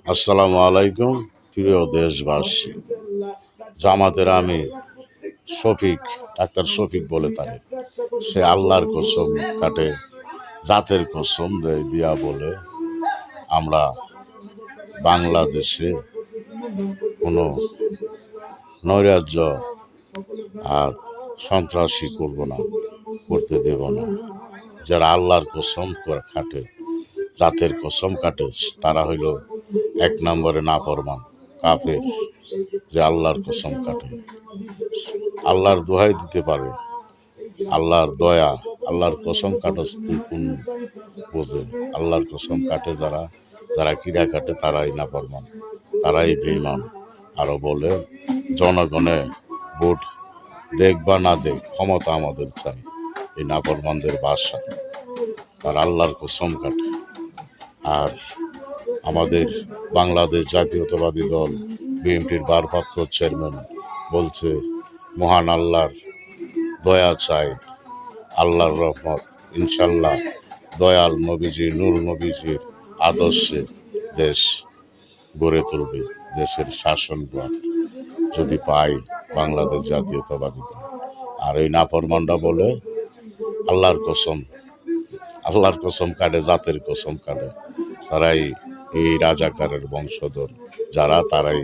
আসসালামু আলাইকুম প্রিয় দেশবাসী। জামাতের আমি শফিক, ডাক্তার শফিক বলে তারে, সে আল্লাহর কসম কাটে, জাতের কসম দিয়া বলে আমরা বাংলাদেশে কোনো নৈরাজ্য আর সন্ত্রাসী করব না, করতে দেব না। যারা আল্লাহর কসম কাটে, জাতের কসম কাটে, তারা হইল এক নম্বরে নাফরমান কাফের। যে আল্লাহর কসম কাটে, আল্লাহর দোহাই দিতে পারে, আল্লাহর দয়া, আল্লাহর কসম কাটে তুই কোন বোঝে। আল্লাহর কসম কাটে যারা, যারা কিরা কাটে তারাই নাফরমান, তারাই বেঈমান। আরো বলে জনগণে ভোট দেখ বা না দেখ, ক্ষমতা আমাদের চাই। এই নাফরমানদের বাসা, আর আল্লাহর কসম কাটে। আর আমাদের বাংলাদেশ জাতীয়তাবাদী দল বিএনপির ভারপ্রাপ্ত চেয়ারম্যান বলছে মহান আল্লাহর দয়া চাই, আল্লাহর রহমত, ইনশাল্লাহ দয়াল নবীজি নূর নবীজির আদর্শে দেশ গড়ে তুলবে। দেশের শাসনভার যদি পাই বাংলাদেশ জাতীয়তাবাদী দল। আর এই নাফরমানরা বলে আল্লাহর কসম, আল্লাহর কসম কাটে, জাতের কসম কাটে, তারাই এই রাজাকারের বংশধর। যারা তারাই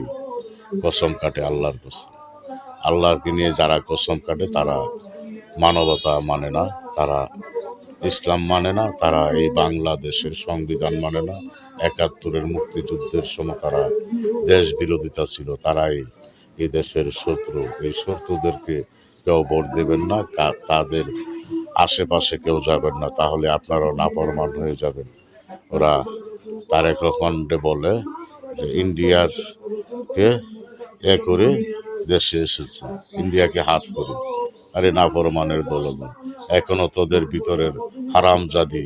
কসম কাটে আল্লাহর কসম। আল্লাহকে নিয়ে যারা কসম কাটে তারা মানবতা মানে না, তারা ইসলাম মানে না, তারা এই বাংলাদেশের সংবিধান মানে না। ৭১-এর মুক্তিযুদ্ধের সময় তারা দেশ বিরোধিতা ছিল, তারাই এই দেশের শত্রু। এই শত্রুদেরকে কেউ ভোট দেবেন না, তাদের আশেপাশে কেউ যাবেন না, তাহলে আপনারাও নাফরমান হয়ে যাবেন। ওরা তারেক রহমানকে বলে যে ইন্ডিয়াকে করে দেশে এসেছে, ইন্ডিয়াকে হাত করে। আরে নাফরমানের দলগণ, এখনো তোদের ভিতরের হারামজাদি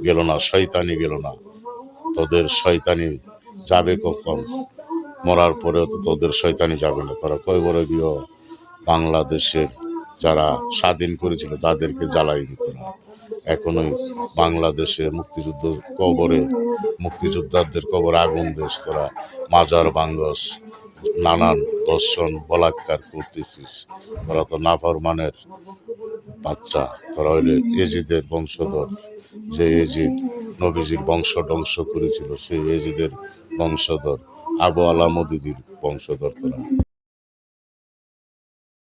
গেল না, শয়তানি গেল না। তোদের শয়তানি যাবে কখন? মরার পরেও তো তোদের শয়তানি যাবে না। তোরা কয় বড় গিয়ে বাংলাদেশের যারা স্বাধীন করেছিল তাদেরকে জ্বালাই দিত না। এখনোই বাংলাদেশে মুক্তিযুদ্ধ কবরে, মুক্তিযোদ্ধাদের কবরে আগুন দেশ, তোরা মাজার ভাঙ্গস, নানান দর্শন বলাৎকার করতেছিস। তোরা তো নাফরমানের বাচ্চা, তোরা হইলে এজিদের বংশধর। যে এজিদ নবীজির বংশ ধ্বংস করেছিল, সেই এজিদের বংশধর, আবু আলামুদ্দিনের বংশধর তোরা।